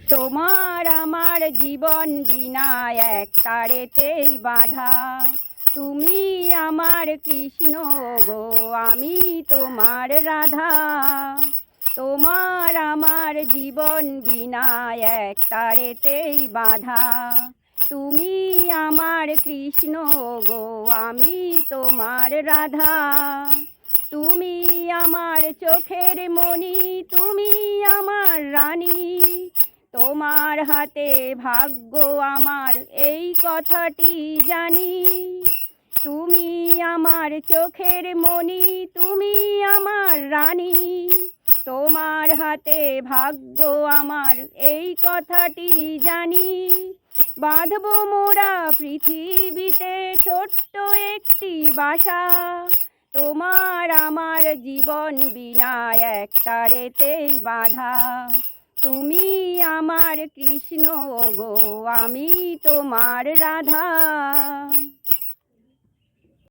তোমার আমার জীবন বিনা এক তারেতেই বাঁধা। তুমি আমার কৃষ্ণ গো, আমি তোমার রাধা। তোমার আমার জীবন বিনা এক তারেতেই বাঁধা। তুমি আমার কৃষ্ণ গো, আমি তোমার রাধা। তুমি আমার চোখের মণি, তুমি আমার রানী। তোমার হাতে ভাগ্য আমার, এই কথাটি জানি। তুমি আমার চোখের মণি, তুমি আমার রানী। তোমার হাতে ভাগ্য আমার, এই কথাটি জানি। বাঁধব মোরা পৃথিবীতে ছোট্ট একটি বাসা। তোমার আমার জীবন বিনা এক তারেতেই বাঁধা। তুমি আমার কৃষ্ণ গো, আমি তোমার রাধা।